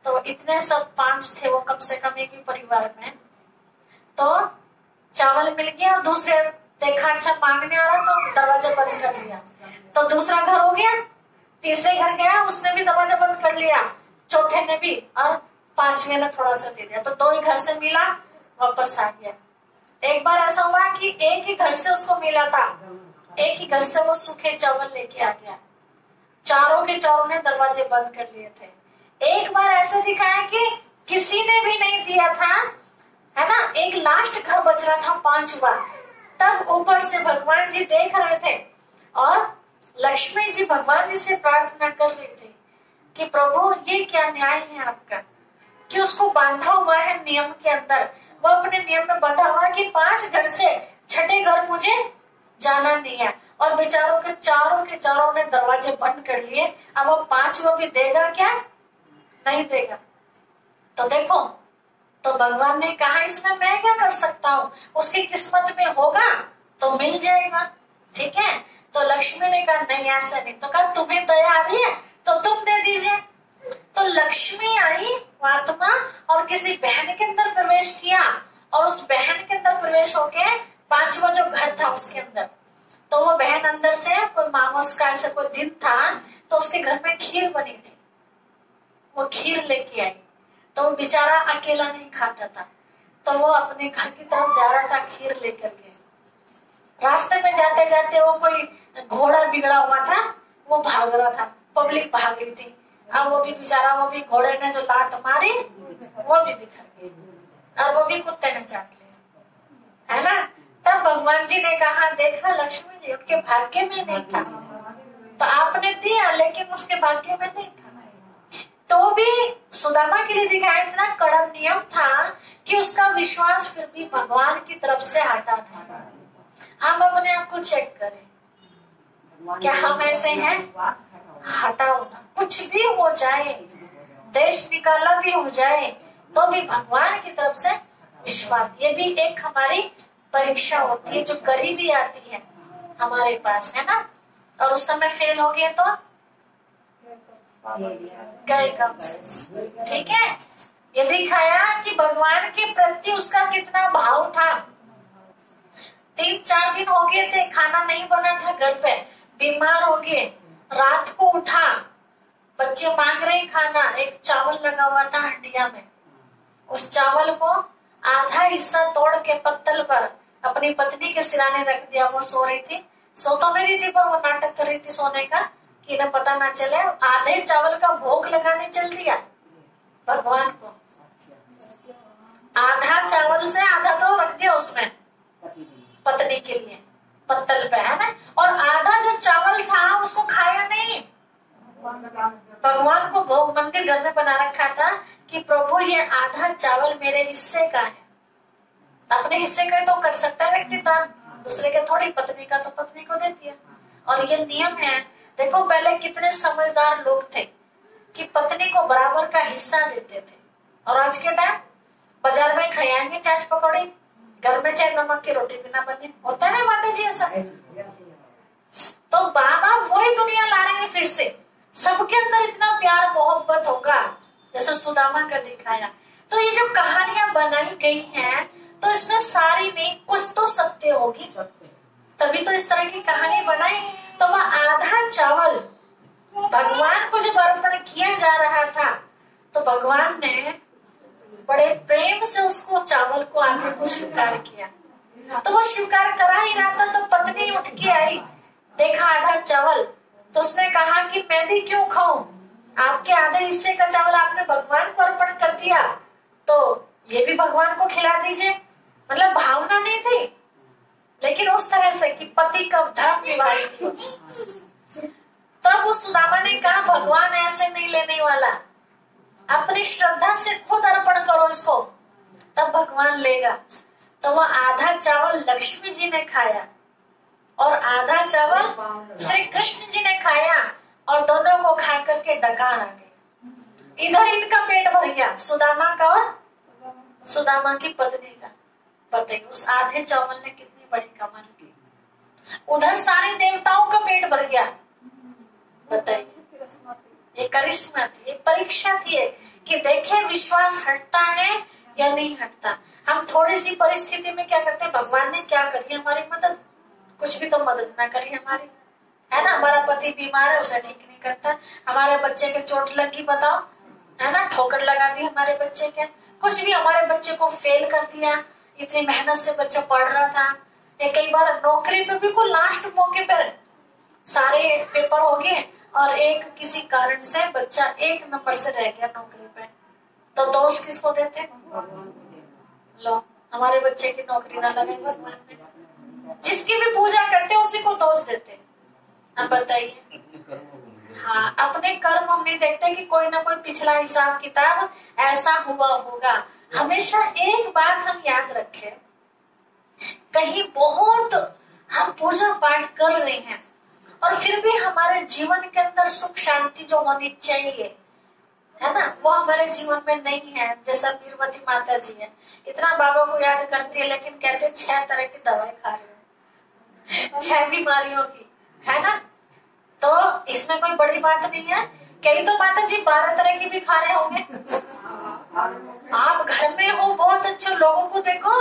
Speaker 1: तो इतने सब 5 थे वो कम से कम एक ही परिवार में। तो चावल मिल गया, और दूसरे देखा अच्छा मांगने आ रहा तो दरवाजा बंद कर लिया, तो दूसरा घर हो गया, तीसरे घर गया, उसने भी दरवाजा बंद कर लिया, चौथे ने भी, और 5वें ने थोड़ा सा दे दिया, तो 2 ही घर से मिला, वापस आ गया। एक बार ऐसा हुआ कि एक ही घर से उसको मिला था, एक ही घर से वो सूखे चावल लेके आ गया, चारों के चारों ने दरवाजे बंद कर लिए थे। एक बार ऐसा दिखाया कि किसी ने भी नहीं दिया था, है ना, एक लास्ट घर बच रहा था 5वां, तब ऊपर से भगवान जी देख रहे थे और लक्ष्मी जी भगवान जी से प्रार्थना कर रही थी कि प्रभु ये क्या न्याय है आपका कि उसको बांधा हुआ है नियम के अंदर, वो अपने नियम में बंधा हुआ है कि 5 घर से छठे घर मुझे जाना नहीं है, और बेचारों के चारों ने दरवाजे बंद कर लिए। अब वो 5वां भी देगा क्या? नहीं देगा। तो देखो, तो भगवान ने कहा इसमें मैं क्या कर सकता हूँ, उसकी किस्मत में होगा तो मिल जाएगा। ठीक है, तो लक्ष्मी ने कहा नहीं ऐसा नहीं, तो कहा तुम्हें दया आ रही है तो तुम दे दीजिए। तो लक्ष्मी आई आत्मा और किसी बहन के अंदर प्रवेश किया, और उस बहन के अंदर प्रवेश होके 5वां जो घर था उसके अंदर, तो वो बहन अंदर से कोई मामूस का ऐसा कोई दिन था, तो उसके घर में खीर बनी थी, वो खीर लेके आई। तो वो बेचारा अकेला नहीं खाता था, तो वो अपने घर की तरफ जा रहा था खीर लेकर के। रास्ते में जाते जाते वो कोई घोड़ा बिगड़ा हुआ था, वो भाग रहा था, पब्लिक भाग रही थी। अब वो भी बेचारा, वो भी घोड़े ने जो लात मारी वो भी बिखर गई, और वो भी कुत्ते ने चाट लिया, है ना। तब भगवान जी ने कहा देखा लक्ष्मी जी उनके भाग्य में नहीं था, तो आपने दिया लेकिन उसके भाग्य में नहीं था। तो भी सुदामा के लिए दिखाया इतना कड़ा नियम था कि उसका विश्वास फिर भी भगवान की तरफ से हटा नहीं। हम अपने आप को चेक करें, क्या हम ऐसे हैं? हटाओ ना, कुछ भी हो जाए, देश निकाला भी हो जाए, तो भी भगवान की तरफ से विश्वास, ये भी एक हमारी परीक्षा होती है जो गरीबी आती है हमारे पास, है ना। और उस समय फेल हो गए तो गए कम से। ठीक है, ये दिखाया कि भगवान के प्रति उसका कितना भाव था। 3-4 दिन हो गए थे, खाना नहीं बना था घर पे, बीमार हो गए, रात को उठा, बच्चे मांग रहे खाना, एक चावल लगा हुआ था हंडिया में, उस चावल को आधा हिस्सा तोड़ के पत्तल पर अपनी पत्नी के सिराने रख दिया। वो सो रही थी, सो तो नहीं रही थी पर वो नाटक कर रही थी सोने का कि इन्हें पता ना चले। आधे चावल का भोग लगाने चल दिया भगवान को, आधा चावल से आधा तो रख दिया उसमें पत्नी के लिए पत्तल पे, है ना। और आधा जो चावल था उसको खाया नहीं, भगवान को भोग मंदिर घर में बना रखा था कि प्रभु ये आधा चावल मेरे हिस्से का है। अपने हिस्से का तो कर सकता है व्यक्ति दान, दूसरे के थोड़ी, पत्नी का तो पत्नी को दे दिया। और ये नियम है। देखो पहले कितने समझदार लोग थे कि पत्नी को बराबर का हिस्सा देते थे, और आज के टाइम बाजार में खाएंगे चाट पकौड़ी, घर में चाहे नमक की रोटी भी ना बने, होता है माता जी ऐसा। तो बाबा वही दुनिया ला रहे हैं फिर से, सबके अंदर इतना प्यार मोहब्बत होगा जैसे सुदामा का दिखाया। तो ये जो कहानियां बनाई गई हैं, तो इसमें सारी नहीं कुछ तो सत्य होगी, तभी तो इस तरह की कहानी बनाई। तो वह आधा चावल भगवान को जब अर्पण किया जा रहा था, तो भगवान ने बड़े प्रेम से उसको चावल को आधे को स्वीकार किया। तो वो स्वीकार करा ही रहा था, तो पत्नी उठ के आई, देखा आधा चावल, तो उसने कहा कि मैं भी क्यों खाऊं, आपके आधे हिस्से का चावल आपने भगवान को अर्पण कर दिया, तो ये भी भगवान को खिला दीजिए। मतलब भावना नहीं थी, लेकिन उस तरह से कि पति का धर्म निभाती हो। तब उस सुदामा ने कहा भगवान ऐसे नहीं लेने वाला, अपनी श्रद्धा से खुद अर्पण करो इसको, तब भगवान लेगा। तो वह आधा चावल लक्ष्मी जी ने खाया और आधा चावल श्री कृष्ण जी ने खाया, और दोनों को खा करके डकार आ गए। इधर इनका पेट भर गया, सुदामा का और सुदामा की पत्नी का। बताइए उस आधे चावल ने कितनी बड़ी कमाल की। उधर सारे देवताओं का पेट भर गया। बताइए, ये करिश्मा थी, एक परीक्षा थी कि देखे विश्वास हटता है या नहीं हटता। हम थोड़ी सी परिस्थिति में क्या करते हैं, भगवान ने क्या करी हमारी मदद, कुछ भी तो मदद ना करी हमारी, है ना। हमारा पति बीमार है, उसे ठीक नहीं करता, हमारे बच्चे के चोट लगी, बताओ, है ना, ठोकर लगा दी हमारे बच्चे के, कुछ भी, हमारे बच्चे को फेल कर दिया, इतनी मेहनत से बच्चा पढ़ रहा था। कई बार नौकरी पे बिल्कुल लास्ट मौके पर सारे पेपर हो गए और एक किसी कारण से बच्चा 1 नंबर से रह गया नौकरी पे, तो दोष किसको देते? लो, हमारे बच्चे की नौकरी ना लगे भगवान ने, जिसकी भी पूजा करते उसी को दोष देते। अब बताइए।
Speaker 2: अपने कर्मों को नहीं
Speaker 1: हाँ, अपने कर्म हम नहीं देखते कि कोई ना कोई पिछला हिसाब किताब ऐसा हुआ होगा। हमेशा एक बात हम याद रखें, कहीं बहुत हम पूजा पाठ कर रहे हैं और फिर भी हमारे जीवन के अंदर सुख शांति जो होनी चाहिए है ना, वो हमारे जीवन में नहीं है। जैसा मीरवती माता जी है, इतना बाबा को याद करती है लेकिन कहते 6 तरह की दवाई खा रही है, 6 बीमारियों की, है ना। तो इसमें कोई बड़ी बात नहीं है। कई तो माता जी 12 तरह की भी खा रहे होंगे। आप घर में हो, बहुत अच्छे लोगों को देखो,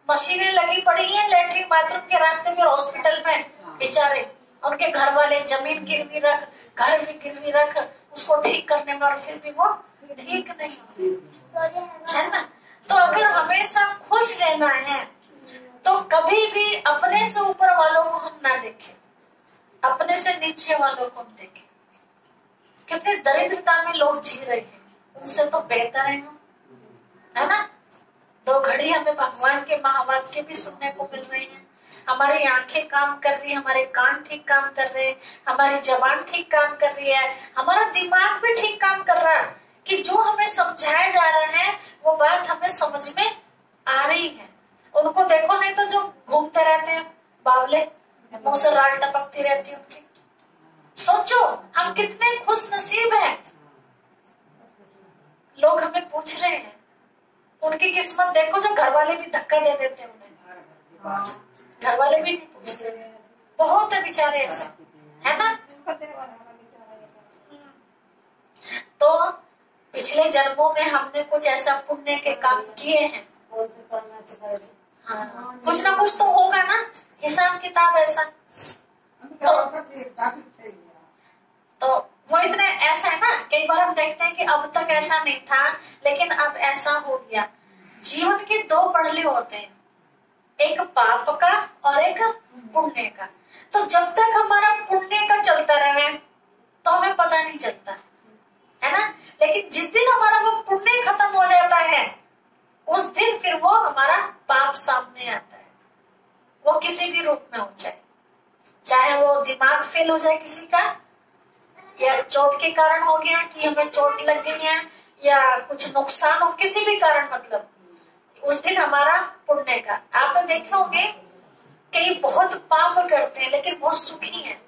Speaker 1: मशीनें लगी पड़ी हैं लेटरिन बाथरूम के रास्ते में, हॉस्पिटल में बेचारे, उनके घर वाले जमीन गिरवी रख, घर भी गिरवी रख उसको ठीक करने में, और फिर भी वो ठीक नहीं है ना। तो अगर हमेशा खुश रहना है तो कभी भी अपने से ऊपर वालों को हम ना देखें, अपने से नीचे वालों को हम देखें। कितनी दरिद्रता में लोग जी रहे हैं, उनसे तो बेहतर है ना। 2 घड़ी हमें भगवान के महावाक्य भी सुनने को मिल रहे हैं, हमारी आंखें काम कर रही है, हमारे कान ठीक काम कर रहे हैं, हमारी जबान ठीक काम कर रही है, हमारा दिमाग भी ठीक काम कर रहा है कि जो हमें समझाया जा रहा है वो बात हमें समझ में आ रही है। उनको देखो नहीं तो जो घूमते रहते हैं बावले, मुंह से राल टपकती रहती है उनकी। सोचो हम कितने खुश नसीब हैं। लोग हमें पूछ रहे हैं, उनकी किस्मत देखो जो घर वाले भी धक्का दे देते हैं उन्हें, घर वाले भी नहीं पूछते, बहुत है बेचारे ऐसे, है ना। तो पिछले जन्मों में हमने कुछ ऐसा पुण्य के काम किए हैं, हाँ, कुछ ना कुछ तो होगा ना, हिसाब किताब ऐसा। तो वो इतने ऐसा है ना, कई बार हम देखते हैं कि अब तक ऐसा नहीं था लेकिन अब ऐसा हो गया। जीवन के 2 पड़ले होते हैं, एक पाप का और एक पुण्य का। तो जब तक हमारा पुण्य का चलता रहे तो हमें पता नहीं चलता, है ना। लेकिन जिस दिन हमारा वो पुण्य खत्म हो जाता है उस दिन फिर वो हमारा पाप सामने आता है, वो किसी भी रूप में हो जाए, चाहे वो दिमाग फेल हो जाए किसी का, या चोट के कारण हो गया कि हमें चोट लग गई है, या कुछ नुकसान हो किसी भी कारण, मतलब उस दिन हमारा पुण्य का। आपने देखे होंगे कई बहुत पाप करते हैं लेकिन बहुत सुखी हैं,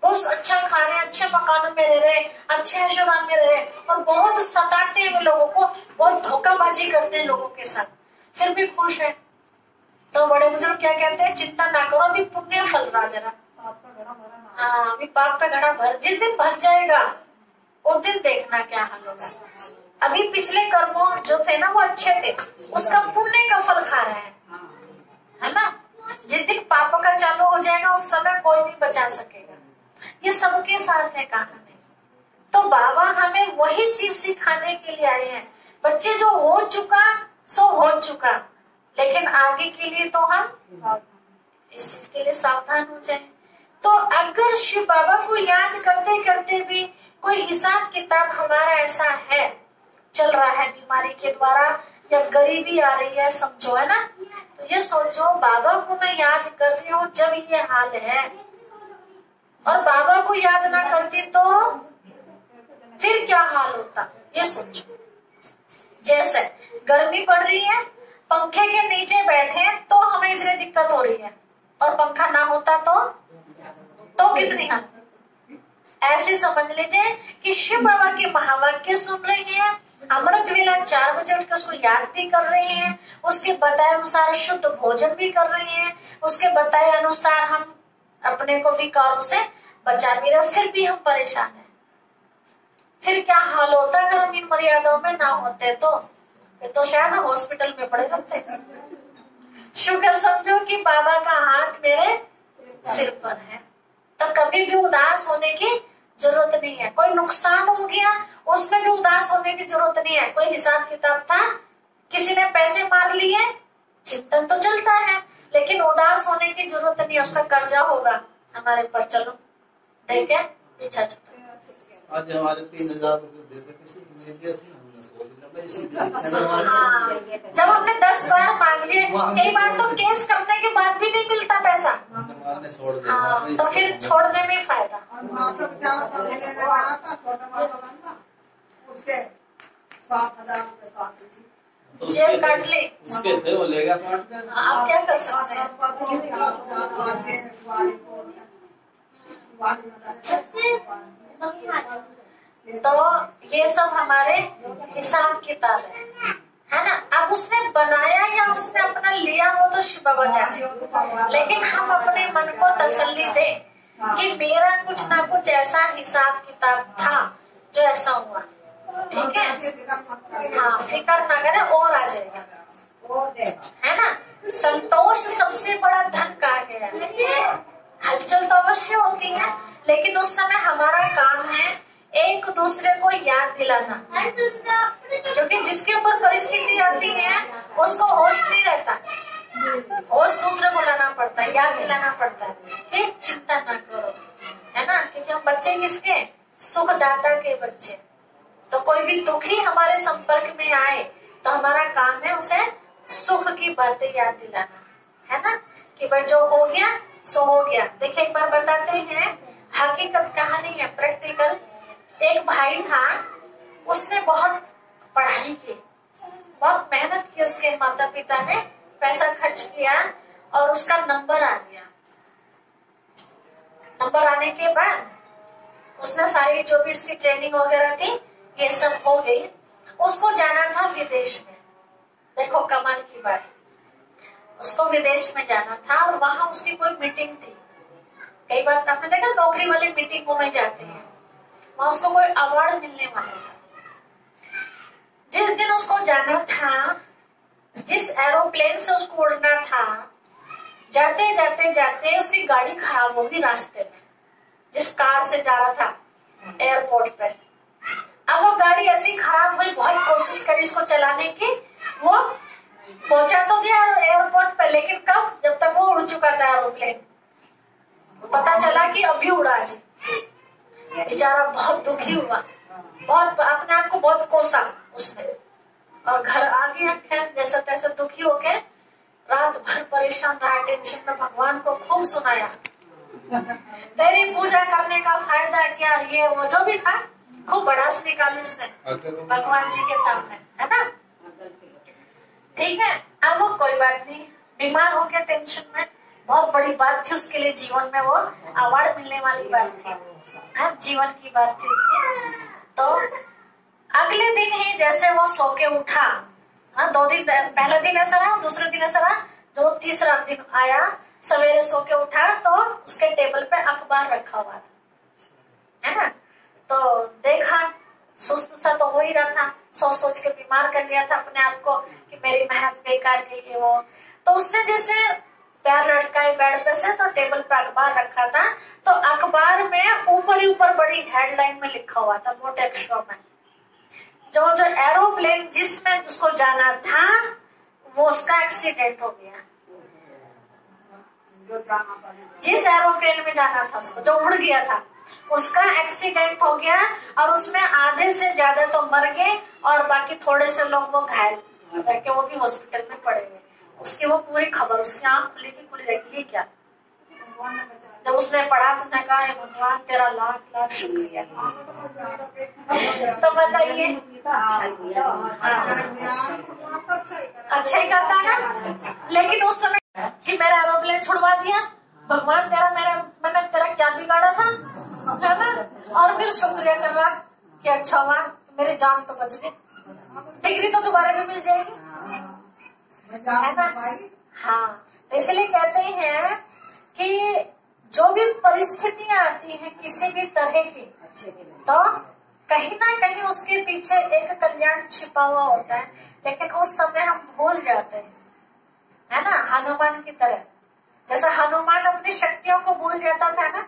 Speaker 1: बहुत अच्छा खा रहे हैं, अच्छे मकानों में रह रहे, अच्छे ऐशोआराम में रह रहे, और बहुत सताते हैं लोगों को, बहुत धोखाबाजी करते हैं लोगों के साथ, फिर भी खुश है। तो बड़े बुजुर्ग क्या कहते हैं, चिंता ना करो, अभी पुण्य फल रहा जरा, हाँ अभी पाप का घड़ा भर, जिस दिन भर जाएगा उस दिन देखना क्या हाल होगा। अभी पिछले कर्मों जो थे ना वो अच्छे थे, उसका पुण्य का फल खा रहे हैं, है ना। जिस दिन पाप का चालू हो जाएगा उस समय कोई नहीं बचा सकेगा। ये सबके साथ है कहानी। तो बाबा हमें वही चीज सिखाने के लिए आए हैं, बच्चे जो हो चुका सो हो चुका, लेकिन आगे के लिए तो हम इस चीज के लिए सावधान हो जाए। तो अगर शिव बाबा को याद करते करते भी कोई हिसाब किताब हमारा ऐसा है चल रहा है बीमारी के द्वारा, या गरीबी आ रही है समझो, है ना, तो ये सोचो बाबा को मैं याद कर रही हूँ जब ये हाल है, और बाबा को याद ना करती तो फिर क्या हाल होता, ये सोचो। जैसे गर्मी पड़ रही है, पंखे के नीचे बैठे तो हमें इतनी दिक्कत हो रही है, और पंखा ना होता तो कितनी हाल। ऐसे समझ लीजिए कि शिव बाबा के महावाक्य सुन रही है, अमृत वेला 4 बजे उठकर उसको याद भी कर रही हैं, उसके बताए अनुसार शुद्ध भोजन भी कर रही हैं, उसके बताए अनुसार हम अपने को विकारों से बचा भी रहे, फिर भी हम परेशान हैं। फिर क्या हाल होता अगर हम इन मर्यादाओं में ना होते तो फिर तो शायद हॉस्पिटल में पड़े रहते। शुक्र समझो कि बाबा का हाथ मेरे सिर पर है, तो कभी भी उदास होने की जरूरत नहीं है। कोई नुकसान हो गया उसमें भी उदास होने की जरूरत नहीं है। कोई हिसाब किताब था, किसी ने पैसे मार लिए, चिंतन तो चलता है, लेकिन उदास होने की जरूरत नहीं है। उसका कर्जा होगा हमारे पर, चलो देखे पीछा छुटा।
Speaker 2: आज हमारे 3000 रुपए देते किसी ने दिया,
Speaker 1: हाँ, जब हमने 10 बार मांग लिए, कई बार तो केस करने के बाद भी नहीं मिलता पैसा। हाँ, तो फिर छोड़ने में फायदा।
Speaker 3: और माँ का बेचारा सब लेने गया था, छोटा वाला बंदा, उसके 7,000 रुपए काटे थी।
Speaker 1: जेब काट ली,
Speaker 2: उसके थे वो लेगा काट कर।
Speaker 1: आप क्या कर सकते हैं। तो ये सब हमारे हिसाब किताब है ना। अब उसने बनाया या उसने अपना लिया वो तो शिव बाबा जाने, लेकिन हम अपने मन को तसल्ली दें कि मेरा कुछ ना कुछ ऐसा हिसाब किताब था जो ऐसा हुआ, ठीक है। हाँ, फिक्र ना करे और आ जाएगा, है ना। संतोष सबसे बड़ा धन कहा गया है। हलचल तो अवश्य होती है, लेकिन उस समय हमारा काम है एक दूसरे को याद दिलाना, क्योंकि जिसके ऊपर परिस्थिति आती है उसको होश नहीं रहता, होश दूसरे को लाना पड़ता है, याद दिलाना पड़ता है कि चिंता ना करो, है ना। क्योंकि हम बच्चे किसके, सुखदाता के बच्चे। तो कोई भी दुखी हमारे संपर्क में आए तो हमारा काम है उसे सुख की बातें याद दिलाना, है ना, कि भाई जो हो गया सो हो गया। देखिए एक बार बताते हैं, हकीकत कहानी है, प्रैक्टिकल। एक भाई था, उसने बहुत पढ़ाई की, बहुत मेहनत की, उसके माता पिता ने पैसा खर्च किया और उसका नंबर आ गया। नंबर आने के बाद उसने सारी जो भी उसकी ट्रेनिंग वगैरह थी ये सब हो गई। उसको जाना था विदेश में। देखो कमाल की बात, उसको विदेश में जाना था और वहां उसकी कोई मीटिंग थी। कई बार आपने देखा नौकरी वाले मीटिंगों में जाते हैं, वहां उसको कोई अवार्ड मिलने वाला था। जिस दिन उसको जाना था, जिस एरोप्लेन से उसको उड़ना था, जाते जाते जाते उसकी गाड़ी खराब होगी रास्ते में, जिस कार से जा रहा था एयरपोर्ट पे। अब वो गाड़ी ऐसी खराब हुई, बहुत कोशिश करी इसको चलाने की, वो पहुंचा तो गया एयरपोर्ट पे, लेकिन कब, जब तक वो उड़ चुका था एरोप्लेन। पता चला कि अभी उड़ा जी। बेचारा बहुत दुखी हुआ, बहुत अपने आप को बहुत कोसा उसने, और घर आ गया। खैर जैसा तैसा दुखी होके रात भर परेशान रहा, टेंशन में भगवान को खूब सुनाया, तेरी पूजा करने का फायदा क्या, ये वो जो भी था, खूब बड़ास निकाली उसने भगवान जी के सामने, है ना। ठीक है, अब वो कोई बात नहीं, बीमार हो गया टेंशन में, बहुत बड़ी बात थी उसके लिए, जीवन में वो अवार्ड मिलने वाली बात थी, जीवन की बात थी उसकी। तो अगले दिन ही जैसे वो सो के उठा, 2 दिन, पहला दिन ऐसा रहा, दूसरे दिन ऐसा रहा, जो तीसरा दिन आया, सवेरे सो के उठा तो उसके टेबल पे अखबार रखा हुआ था, है ना। तो देखा, सुस्त सा तो हो ही रहा था, सोच सोच के बीमार कर लिया था अपने आप को कि मेरी मेहनत बेकार गई है वो। तो उसने जैसे पैर लटकाए बेड पे से, तो टेबल पे अखबार रखा था, तो अखबार में ऊपर ही ऊपर बड़ी हेडलाइन में लिखा हुआ था मोटे अक्षरों में, जो एरोप्लेन जिसमें उसको जाना था वो उसका एक्सीडेंट हो गया। जिस एरोप्लेन में जाना था उसको, जो उड़ गया था, उसका एक्सीडेंट हो गया, और उसमें आधे से ज्यादा तो मर गए और बाकी थोड़े से लोग वो घायल करके वो भी हॉस्पिटल में पड़े गए। उसकी वो पूरी खबर, उसकी आंख खुली की खुली रहेगी, ये क्या। जब उसने पढ़ा तो उसने कहा, भगवान तेरा लाख लाख शुक्रिया। तो बताइए, अच्छा ही करता है ना। लेकिन उस समय कि मेरा एरोप्लेन छुड़वा दिया, भगवान तेरा, मैंने तेरा क्या बिगाड़ा था, है ना। और फिर शुक्रिया कर रहा कि अच्छा हुआ मेरी जान तो बच गई, डिग्री तो दोबारा भी मिल जाएगी, है ना। हाँ, तो इसलिए कहते हैं कि जो भी परिस्थितियां आती हैं किसी भी तरह की, तो कहीं ना कहीं उसके पीछे एक कल्याण छिपा हुआ होता है, लेकिन उस समय हम भूल जाते हैं, है ना। हनुमान की तरह, जैसा हनुमान अपनी शक्तियों को भूल जाता था ना,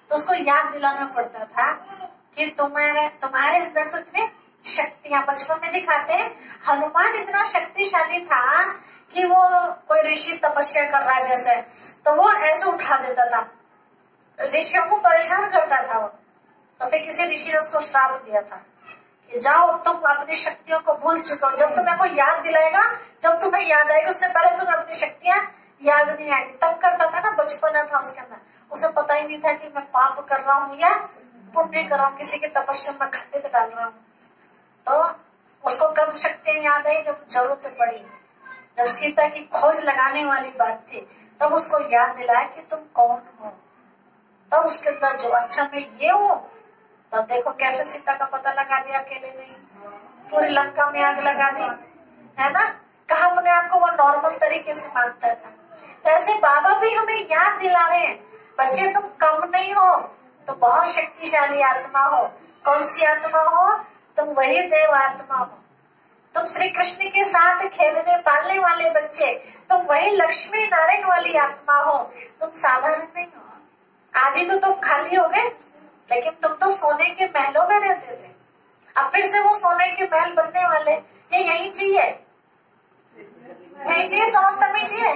Speaker 1: तो उसको याद दिलाना पड़ता था कि तुम्हारे अंदर तो इतनी शक्तियां, बचपन में दिखाते हैं हनुमान इतना शक्तिशाली था कि वो कोई ऋषि तपस्या कर रहा है जैसे, तो वो ऐसे उठा देता था, ऋषियों को परेशान करता था वो। तो फिर किसी ऋषि ने उसको श्राप दिया था कि कि जाओ तुम अपनी शक्तियों को भूल चुके हो। जब तुम्हें कोई याद दिलाएगा, जब तुम्हें याद आएगा, उससे पहले तुम्हें अपनी शक्तियां याद नहीं आएगी। तब करता था ना, बचपना था उसके अंदर, उसे पता ही नहीं था कि मैं पाप कर रहा हूँ या पुण्य कर रहा हूँ, किसी की तपस्या में खंडित डाल रहा हूँ। तो उसको कब शक्तियां याद आई? जब जरूरत पड़ी, जब सीता की खोज लगाने वाली बात थी, तब उसको याद दिलाया कि तुम कौन हो। तब उसके अंदर जो अच्छा मैं ये हूँ, तब देखो कैसे सीता का पता लगा दिया अकेले में, पूरी लंका में आग लगा दी, है ना। कहा अपने आप को वो नॉर्मल तरीके से मानता था। तो ऐसे बाबा भी हमें याद दिला रहे हैं, बच्चे तुम कम नहीं हो, तो बहुत शक्तिशाली आत्मा हो। कौन सी आत्मा हो? तुम वही देव आत्मा हो। तुम श्री कृष्ण के साथ खेलने पालने वाले बच्चे, तुम वही लक्ष्मी नारायण वाली आत्मा हो। तुम साधारण नहीं हो। आज ही तो तुम खाली हो गए, लेकिन तुम तो सोने के महलों में रहते थे। अब फिर से वो सोने के महल बनने वाले, ये यही चाहिए, यही चाहिए, समझ चाहिए।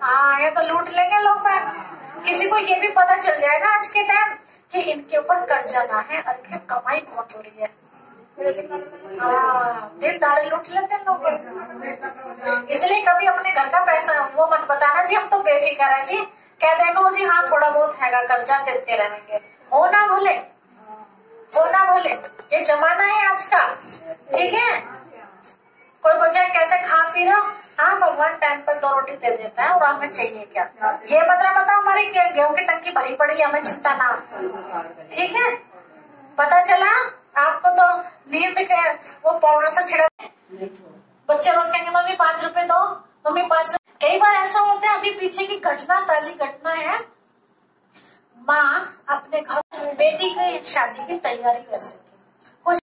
Speaker 1: हाँ, ये तो लूट लेंगे लोग बाग। किसी को ये भी पता चल जाएगा आज के टाइम कि इनके ऊपर कर्जा ना है और इनकी कमाई बहुत हो रही है। दिन दाड़े लूट लेते हैं लोग। इसलिए कभी अपने घर का पैसा वो मत बताना जी, हम तो बेफिक्र है जी। कह देगा जी हाँ थोड़ा बहुत हैगा, कर्जा देते रहेंगे। हो ना भले, हो ना भले, ये जमाना है आज का, ठीक है। कोई बच्चा कैसे खा पी रहा, हाँ भगवान टाइम पर 2 रोटी दे देता है और हमें चाहिए क्या? ये मतलब बताओ हमारी गेहूं की टंकी भरी पड़ी है, हमें चिंता ना, ठीक है। पता चला आपको तो नींद के वो पाउडर से छिड़क। बच्चे रोज कहेंगे मम्मी 5 रुपए दो, मम्मी 5 रुपए। कई बार ऐसा होता है, अभी पीछे की घटना, ताजी घटना है, माँ अपने घर बेटी की शादी की तैयारी वैसे